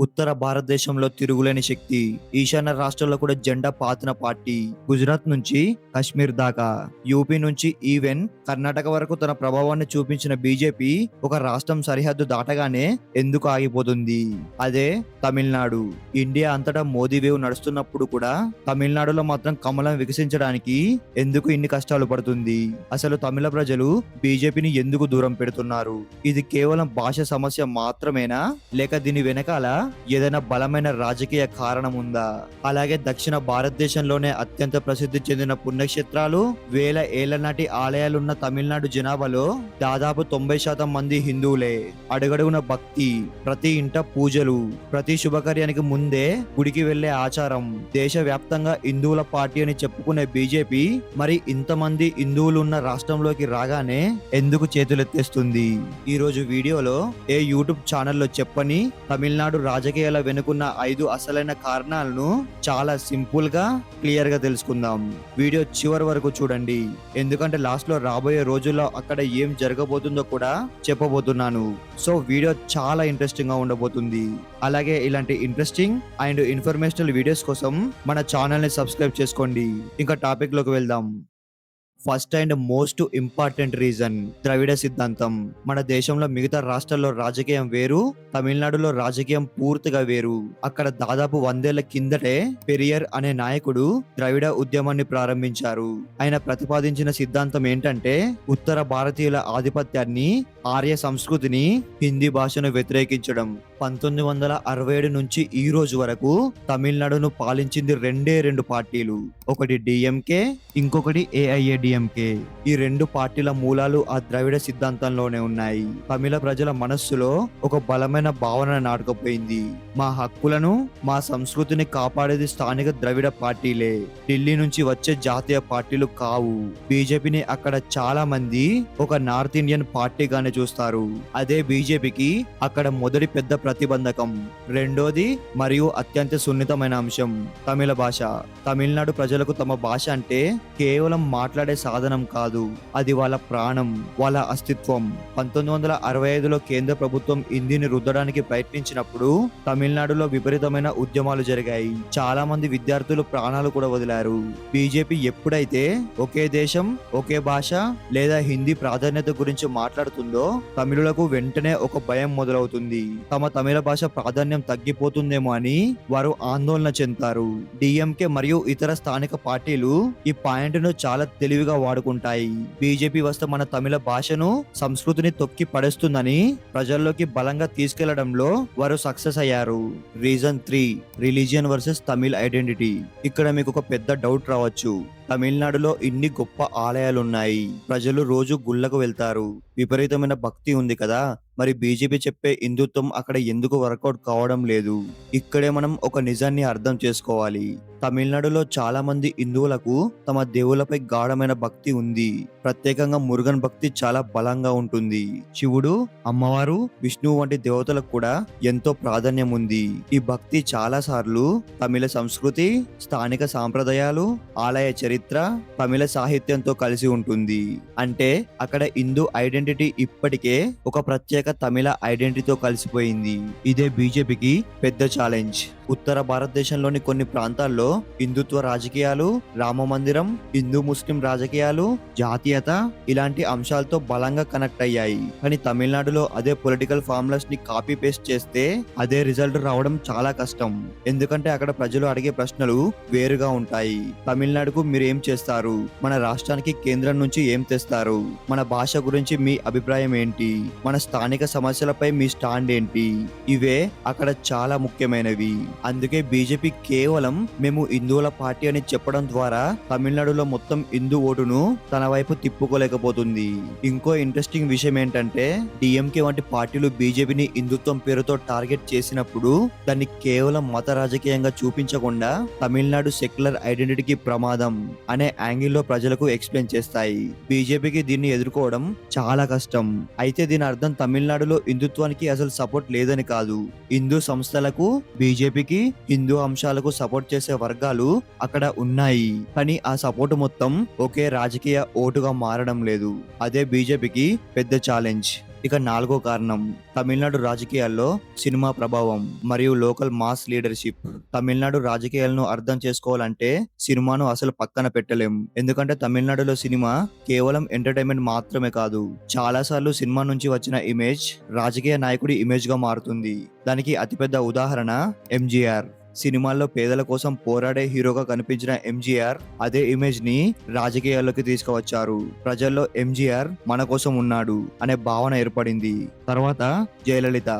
ఉత్తర భారతదేశంలో తిరుగులేని శక్తి. ఈశాన్య రాష్ట్రాల్లో కూడా జెండా పాతిన పార్టీ. గుజరాత్ నుంచి కశ్మీర్ దాకా, యూపీ నుంచి ఈవెన్ కర్ణాటక వరకు తన ప్రభావాన్ని చూపించిన బీజేపీ ఒక రాష్ట్రం సరిహద్దు దాటగానే ఎందుకు ఆగిపోతుంది? అదే తమిళనాడు. ఇండియా అంతటా మోదీ వేవ్ నడుస్తున్నప్పుడు కూడా తమిళనాడులో మాత్రం కమలం వికసించడానికి ఎందుకు ఇన్ని కష్టాలు పడుతుంది? అసలు తమిళ ప్రజలు బీజేపీని ఎందుకు దూరం పెడుతున్నారు? ఇది కేవలం భాష సమస్య మాత్రమేనా, లేక దీని వెనకాల ఏదైనా బలమైన రాజకీయ కారణం ఉందా? అలాగే దక్షిణ భారతదేశంలోనే అత్యంత ప్రసిద్ధి చెందిన పుణ్యక్షేత్రాలు, వేల ఏళ్ల నాటి ఆలయాలున్న తమిళనాడు జనాభాలో దాదాపు 90% మంది హిందువులే. అడుగడుగున భక్తి, ప్రతి ఇంట పూజలు, ప్రతి శుభకార్యానికి ముందే గుడికి వెళ్లే ఆచారం. దేశవ్యాప్తంగా హిందువుల పార్టీ అని చెప్పుకునే బీజేపీ మరి ఇంతమంది హిందువులు ఉన్న రాష్ట్రంలోకి రాగానే ఎందుకు చేతులెత్తేస్తుంది? ఈ రోజు వీడియోలో ఏ యూట్యూబ్ ఛానల్లో చెప్పని తమిళనాడు రాజకీయాల వెనుకున్న 5 అసలైన కారణాలను చాలా సింపుల్ గా క్లియర్ గా తెలుసుకుందాం. వీడియో చివరి వరకు చూడండి, ఎందుకంటే లాస్ట్ లో రాబోయే రోజుల్లో అక్కడ ఏం జరగబోతుందో కూడా చెప్పబోతున్నాను. సో వీడియో చాలా ఇంట్రెస్టింగ్ గా ఉండబోతుంది. అలాగే ఇలాంటి ఇంట్రెస్టింగ్ అండ్ ఇన్ఫర్మేషనల్ వీడియోస్ కోసం మన ఛానల్ ని సబ్స్క్రైబ్ చేసుకోండి. ఇంకా టాపిక్ లోకి వెళ్దాం. First and most important reason Dravida సిద్ధాంతం. మన దేశంలో మిగతా రాష్ట్రాల్లో రాజకీయం వేరు, తమిళనాడులో రాజకీయం పూర్తిగా వేరు. అక్కడ దాదాపు 100 ఏళ్ల కిందటే పెరియార్ అనే నాయకుడు ద్రవిడ ఉద్యమాన్ని ప్రారంభించారు. ఆయన ప్రతిపాదించిన సిద్ధాంతం ఏంటంటే ఉత్తర భారతీయుల ఆధిపత్యాన్ని, ఆర్య సంస్కృతిని, హిందీ భాషను వ్యతిరేకించడం. 1967 నుంచి ఈ రోజు వరకు తమిళనాడును పాలించింది రెండు పార్టీలు. ఒకటి డిఎంకే, ఇంకొకటి ఏఐఏడిఎంకే. ఈ రెండు పార్టీల మూలాలు ఆ ద్రవిడ సిద్ధాంతంలోనే ఉన్నాయి. తమిళ ప్రజల మనస్సులో ఒక బలమైన భావన నాటుకుపోయింది. మా హక్కులను, మా సంస్కృతిని కాపాడేది స్థానిక ద్రవిడ పార్టీలే, ఢిల్లీ నుంచి వచ్చే జాతీయ పార్టీలు కావు. బీజేపీని అక్కడ చాలా మంది ఒక నార్త్ ఇండియన్ పార్టీగానే చూస్తారు. అదే బీజేపీకి అక్కడ మొదటి పెద్ద ప్రతిబంధకం. రెండోది మరియు అత్యంత సున్నితమైన అంశం తమిళ భాష. తమిళనాడు ప్రజలకు తమ భాష అంటే కేవలం మాట్లాడే సాధనం కాదు, అది వాళ్ళ ప్రాణం, వాళ్ళ అస్తిత్వం. 1965లో కేంద్ర ప్రభుత్వం హిందీని రుద్దడానికి ప్రయత్నించినప్పుడు తమిళనాడులో విపరీతమైన ఉద్యమాలు జరిగాయి. చాలా మంది విద్యార్థులు ప్రాణాలు కూడా వదిలారు. బీజేపీ ఎప్పుడైతే ఒకే దేశం, ఒకే భాష లేదా హిందీ ప్రాధాన్యత గురించి మాట్లాడుతుందో తమిళులకు వెంటనే ఒక భయం మొదలవుతుంది. తమిళ భాష ప్రాధాన్యం తగ్గిపోతుందేమో అని వారు ఆందోళన చెందుతారు. డిఎంకే మరియు ఇతర స్థానిక పార్టీలు ఈ పాయింట్ ను చాలా తెలివిగా వాడుకుంటాయి. బీజేపీ వస్తే మన తమిళ భాషను, సంస్కృతిని తొక్కి పడేస్తుందని ప్రజల్లోకి బలంగా తీసుకెళ్లడంలో వారు సక్సెస్ అయ్యారు. Reason 3, religion versus Tamil identity. ఇక్కడ మీకు ఒక పెద్ద డౌట్ రావచ్చు. తమిళనాడులో ఇన్ని గొప్ప ఆలయాలున్నాయి, ప్రజలు రోజు గుళ్ళకు వెళ్తారు, విపరీతమైన భక్తి ఉంది కదా, మరి బీజేపీ చెప్పే హిందుత్వం అక్కడ ఎందుకు వర్కౌట్ కావడం లేదు? ఇక్కడే మనం ఒక నిజాన్ని అర్థం చేసుకోవాలి. తమిళనాడులో చాలా మంది హిందువులకు తమ దేవులపై గాఢమైన భక్తి ఉంది. ప్రత్యేకంగా మురుగన్ భక్తి చాలా బలంగా ఉంటుంది. శివుడు, అమ్మవారు, విష్ణువు వంటి దేవతలకు కూడా ఎంతో ప్రాధాన్యం ఉంది. ఈ భక్తి చాలా సార్లు తమిళ సంస్కృతి, స్థానిక సాంప్రదాయాలు, ఆలయ చరిత్ర, తమిళ సాహిత్యంతో కలిసి ఉంటుంది. అంటే అక్కడ హిందూ ఐడెంటిటీ ఇప్పటికే ఒక ప్రత్యేక తమిళ ఐడెంటిటీతో కలిసిపోయింది. ఇదే బీజేపీకి పెద్ద ఛాలెంజ్. ఉత్తర భారతదేశంలోని కొన్ని ప్రాంతాల్లో హిందుత్వ రాజకీయాలు, రామ మందిరం, హిందూ ముస్లిం రాజకీయాలు, జాతీయత ఇలాంటి అంశాలతో బలంగా కనెక్ట్ అయ్యాయి. కానీ తమిళనాడులో అదే పొలిటికల్ ఫార్ములాస్ ని కాపీ పేస్ట్ చేస్తే అదే రిజల్ట్ రావడం చాలా కష్టం. ఎందుకంటే అక్కడ ప్రజలు అడిగే ప్రశ్నలు వేరుగా ఉంటాయి. తమిళనాడుకు మీరు ఏం చేస్తారు? మన రాష్ట్రానికి కేంద్రం నుంచి ఏం తెస్తారు? మన భాష గురించి మీ అభిప్రాయం ఏంటి? మన స్థానిక సమస్యలపై మీ స్టాండ్ ఏంటి? ఇవే అక్కడ చాలా ముఖ్యమైనవి. అందుకే బీజేపీ కేవలం మేము హిందువుల పార్టీ అని చెప్పడం ద్వారా తమిళనాడులో మొత్తం హిందూ ఓటును తన వైపు తిప్పుకోలేకపోతుంది. ఇంకో ఇంట్రెస్టింగ్ విషయం ఏంటంటే డిఎంకే వంటి పార్టీలు బీజేపీని హిందుత్వం పేరుతో టార్గెట్ చేసినప్పుడు దాన్ని కేవలం మత రాజకీయంగా చూపించకుండా తమిళనాడు సెక్యులర్ ఐడెంటిటీకి ప్రమాదం అనే యాంగిల్లో ప్రజలకు ఎక్స్ప్లెయిన్ చేస్తాయి. బీజేపీకి దీన్ని ఎదుర్కోవడం చాలా కష్టం. అయితే దీని అర్థం తమిళనాడులో హిందుత్వానికి అసలు సపోర్ట్ లేదని కాదు. హిందూ సంస్థలకు, బీజేపీకి, హిందూ అంశాలకు సపోర్ట్ చేసే వర్గాలు అక్కడ ఉన్నాయి. కానీ ఆ సపోర్ట్ మొత్తం ఒకే రాజకీయ ఓటుగా మారడం లేదు. అదే బీజేపీకి పెద్ద ఛాలెంజ్. ఇక నాలుగో కారణం తమిళనాడు రాజకీయాల్లో సినిమా ప్రభావం మరియు లోకల్ మాస్ లీడర్షిప్. తమిళనాడు రాజకీయాలను అర్థం చేసుకోవాలంటే సినిమాను అసలు పక్కన పెట్టలేం. ఎందుకంటే తమిళనాడులో సినిమా కేవలం ఎంటర్టైన్మెంట్ మాత్రమే కాదు, చాలా సార్లు సినిమా నుంచి వచ్చిన ఇమేజ్ రాజకీయ నాయకుడి ఇమేజ్ గా మారుతుంది. దానికి అతిపెద్ద ఉదాహరణ ఎంజీఆర్. సినిమాల్లో పేదల కోసం పోరాడే హీరోగా కనిపించిన ఎంజీఆర్ అదే ఇమేజ్ ని రాజకీయాల్లోకి తీసుకువచ్చారు. ప్రజల్లో ఎంజీఆర్ మన కోసం ఉన్నాడు అనే భావన ఏర్పడింది. తర్వాత జయలలిత,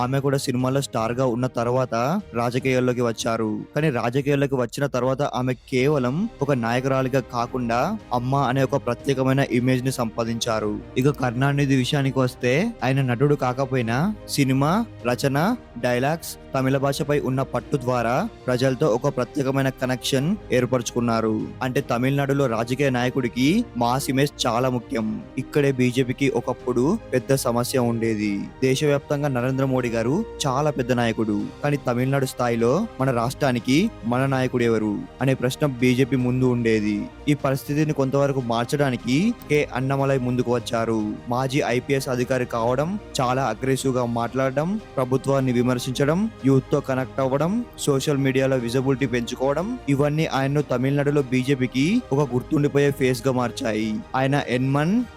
ఆమె కూడా సినిమాల్లో స్టార్ గా ఉన్న తర్వాత రాజకీయాల్లోకి వచ్చారు. కానీ రాజకీయాల్లోకి వచ్చిన తర్వాత ఆమె కేవలం ఒక నాయకురాలిగా కాకుండా అమ్మ అనే ఒక ప్రత్యేకమైన ఇమేజ్ ని సంపాదించారు. ఇక కరుణానిధి విషయానికి వస్తే ఆయన నటుడు కాకపోయినా సినిమా రచన, డైలాగ్స్, తమిళ భాషపై ఉన్న పట్టు ద్వారా ప్రజలతో ఒక ప్రత్యేకమైన కనెక్షన్ ఏర్పరచుకున్నారు. అంటే తమిళనాడులో రాజకీయ నాయకుడికి మాస్ ఇమేజ్ చాలా ముఖ్యం. ఇక్కడే బీజేపీకి ఒకప్పుడు పెద్ద సమస్య ఉండేది. దేశవ్యాప్తంగా నరేంద్ర మోడీ గారు చాలా పెద్ద నాయకుడు, కానీ తమిళనాడు స్థాయిలో మన రాష్ట్రానికి మన నాయకుడు ఎవరు అనే ప్రశ్న బీజేపీ ముందు ఉండేది. ఈ పరిస్థితిని కొంతవరకు మార్చడానికి కె అన్నమలై ముందుకు వచ్చారు. మాజీ ఐపీఎస్ అధికారి కావడం, చాలా అగ్రెసివ్ గా మాట్లాడడం, ప్రభుత్వాన్ని విమర్శించడం, యూత్ తో కనెక్ట్ అవ్వడం, సోషల్ మీడియాలో విజిబిలిటీ పెంచుకోవడం, ఇవన్నీ ఆయన్ను తమిళనాడులో బీజేపీకి ఒక గుర్తుండిపోయే ఫేస్ గా మార్చాయి. ఆయన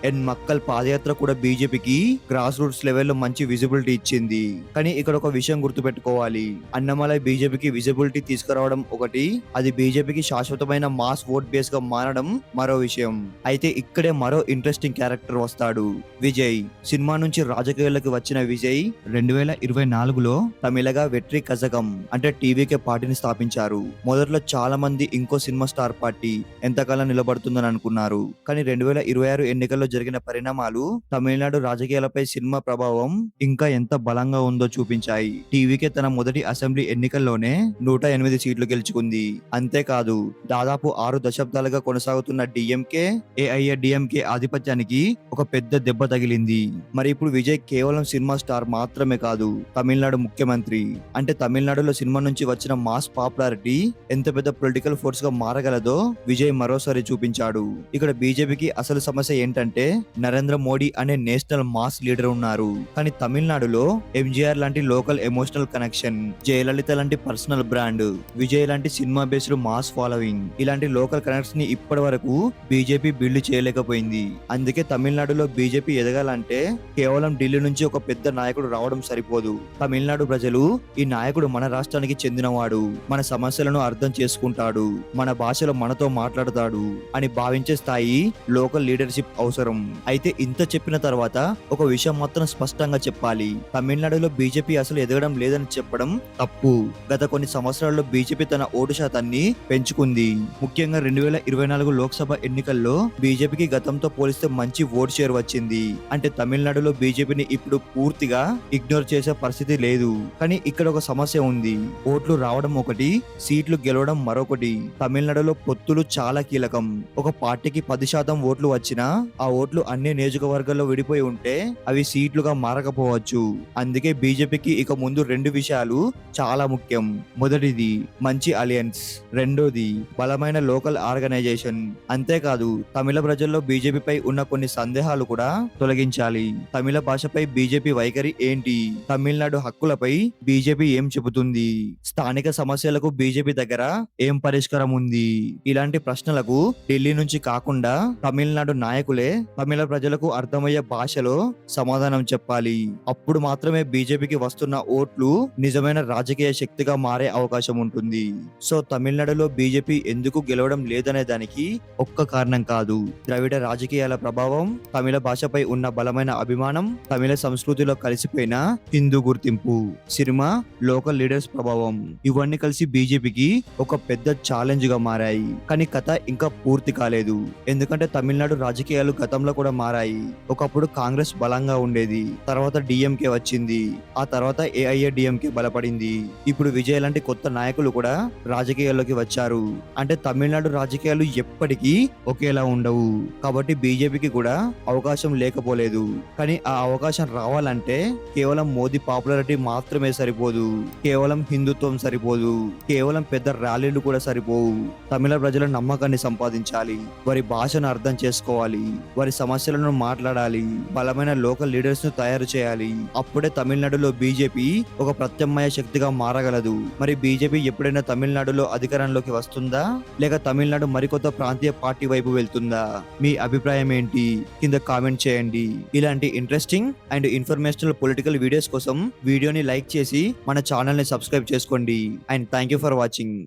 ఎన్ మక్కల్ పాదయాత్ర కూడా బీజేపీకి గ్రాస్ రూట్స్ లెవెల్లో మంచి విజిబిలిటీ ఇచ్చింది. కానీ ఇక్కడ ఒక విషయం గుర్తుపెట్టుకోవాలి, అన్నమలై బీజేపీకి విజిబిలిటీ తీసుకురావడం ఒకటి, అది బీజేపీకి శాశ్వతమైన మాస్ ఓట్ బేస్ గా మారడం మరో విషయం. అయితే ఇక్కడే మరో ఇంట్రెస్టింగ్ క్యారెక్టర్ వస్తాడు, విజయ్. సినిమా నుంచి రాజకీయాల్లోకి వచ్చిన విజయ్ 2024లో తమిళగా వెట్రి కజగం అంటే టీవీకే పార్టీని స్థాపించారు. మొదట్లో చాలా మంది ఇంకో సినిమా స్టార్ పార్టీ ఎంతకాలం నిలబడుతుందని అనుకున్నారు. కానీ 2026 ఎన్నికల్లో జరిగిన పరిణామాలు తమిళనాడు రాజకీయాలపై సినిమా ప్రభావం ఇంకా ఎంత బలంగా ఉందో చూపించాయి. టీవీకే తన మొదటి అసెంబ్లీ ఎన్నికల్లోనే 108 సీట్లు గెలుచుకుంది. అంతేకాదు దాదాపు 6 దశాబ్దాలుగా కొనసాగుతున్న డిఎంకే, ఏఐఏడిఎంకే ఆధిపత్యానికి ఒక పెద్ద దెబ్బ తగిలింది. మరి ఇప్పుడు విజయ్ కేవలం సినిమా స్టార్ మాత్రమే కాదు, తమిళనాడు ముఖ్యమంత్రి. అంటే తమిళనాడులో సినిమా నుంచి వచ్చిన మాస్ పాపులారిటీ ఎంత పెద్ద పొలిటికల్ ఫోర్స్ గా మారగలదో విజయ్ మరోసారి చూపించాడు. ఇక్కడ బీజేపీకి అసలు సమస్య ఏంటంటే నరేంద్ర మోడీ అనే నేషనల్ మాస్ లీడర్ ఉన్నారు, కానీ తమిళనాడులో ఎంజీఆర్ లాంటి లోకల్ ఎమోషనల్ కనెక్షన్, జయలలిత లాంటి పర్సనల్ బ్రాండ్, విజయ్ లాంటి సినిమా బేస్డ్ మాస్ ఫాలోయింగ్, ఇలాంటి లోకల్ కనెక్ట్స్ ని ఇప్పటి వరకు బీజేపీ బిల్డ్ చేయలేకపోయింది. అందుకే తమిళనాడులో బీజేపీ ఎదగాలంటే కేవలం ఢిల్లీ నుంచి ఒక పెద్ద నాయకుడు రావడం సరిపోదు. తమిళనాడు ప్రజలు ఈ నాయకుడు మన రాష్ట్రానికి చెందినవాడు, మన సమస్యలను అర్థం చేసుకుంటాడు, మన భాషలో మనతో మాట్లాడతాడు అని భావించే స్థాయి లోకల్ లీడర్షిప్ అవసరం. అయితే ఇంత చెప్పిన తర్వాత ఒక విషయం మాత్రం స్పష్టంగా చెప్పాలి, తమిళనాడులో బీజేపీ అసలు ఎదగడం లేదని చెప్పడం తప్పు. గత కొన్ని సంవత్సరాల్లో బీజేపీ తన ఓటు శాతాన్ని పెంచుకుంది. ముఖ్యంగా 2024 లోక్సభ ఎన్నికల్లో బీజేపీకి గతంతో పోలిస్తే మంచి ఓట్ షేర్ వచ్చింది. అంటే తమిళనాడులో బీజేపీని ఇప్పుడు పూర్తిగా ఇగ్నోర్ చేసే పరిస్థితి లేదు. కానీ ఇక్కడ ఒక సమస్య ఉంది, ఓట్లు రావడం ఒకటి, సీట్లు గెలవడం మరొకటి. తమిళనాడులో పొత్తులు చాలా కీలకం. ఒక పార్టీకి 10% ఓట్లు వచ్చినా ఆ ఓట్లు అన్ని నియోజకవర్గాల్లో విడిపోయి ఉంటే అవి సీట్లుగా మారకపోవచ్చు. అందుకే బీజేపీకి ఇక ముందు 2 విషయాలు చాలా ముఖ్యం. మొదటిది మంచి అలయన్స్, రెండోది బలమైన లోకల్ ఆర్గనైజేషన్. అంతేకాదు తమిళ ప్రజల్లో బీజేపీపై ఉన్న కొన్ని సందేహాలు కూడా తొలగించాలి. తమిళ భాషపై బీజేపీ వైఖరి ఏంటి, తమిళనాడు హక్కులపై బీజేపీ ఏం చెబుతుంది, స్థానిక సమస్యలకు బీజేపీ దగ్గర ఏం పరిష్కారం ఉంది, ఇలాంటి ప్రశ్నలకు ఢిల్లీ నుంచి కాకుండా తమిళనాడు నాయకులే తమిళ ప్రజలకు అర్థమయ్యే భాషలో సమాధానం చెప్పాలి. అప్పుడు మాత్రమే బీజేపీకి వస్తున్న ఓట్లు నిజమైన రాజకీయ శక్తిగా మారే అవకాశం ఉంటుంది. సో తమిళనాడులో బీజేపీ ఎందుకు గెలవడం లేదనే దానికి ఒక్క కారణం కాదు, ద్రవిడ రాజకీయాల ప్రభావం, తమిళ భాషపై ఉన్న బలమైన అభిమానం, తమిళ సంస్కృతిలో కలిసిపోయిన హిందూ గుర్తింపు, సినిమా, లోకల్ లీడర్స్ ప్రభావం, ఇవన్నీ కలిసి బీజేపీకి ఒక పెద్ద ఛాలెంజ్ గా మారాయి. కానీ కథ ఇంకా పూర్తి కాలేదు. ఎందుకంటే తమిళనాడు రాజకీయాలు గతంలో కూడా మారాయి. ఒకప్పుడు కాంగ్రెస్ బలంగా ఉండేది, తర్వాత డిఎంకే వచ్చింది, ఆ తర్వాత ఏఐఏడిఎంకే బలపడింది. ఇప్పుడు విజయ్ లాంటి కొత్త నాయకులు కూడా రాజకీయాల్లోకి వచ్చారు. అంటే తమిళనాడు రాజకీయాలు ఎప్పటికీ ఒకేలా ఉండవు. కాబట్టి బీజేపీకి కూడా అవకాశం లేకపోలేదు. కానీ ఆ అవకాశం రావాలంటే కేవలం మోదీ పాపులారిటీ మాత్రమే సరిపోదు. కేవలం హిందుత్వం సరిపోదు. కేవలం పెద్ద ర్యాలీలు కూడా సరిపోవు. తమిళ ప్రజల నమ్మకాన్ని సంపాదించాలి. వారి భాషను అర్థం చేసుకోవాలి. వారి సమస్యలను మాట్లాడాలి. బలమైన లోకల్ లీడర్స్ ను తయారు చేయాలి. అప్పుడే తమిళనాడులో బీజేపీ ఒక ప్రత్యామ్నాయ శక్తిగా మారగలదు. మరి బీజేపీ ఎప్పుడైనా తమిళనాడులో అధికారంలోకి వస్తుందా, లేక తమిళనాడు మరికొత్త ప్రాంతీయ పార్టీ వైపు వెళ్తుందా? మీ అభిప్రాయం ఏంటి? కింద కామెంట్ చేయండి. ఇలాంటి interesting and informational political videos కోసం వీడియోని లైక్ చేసి మన ఛానల్ ని సబ్స్క్రైబ్ చేసుకోండి. And thank you for watching.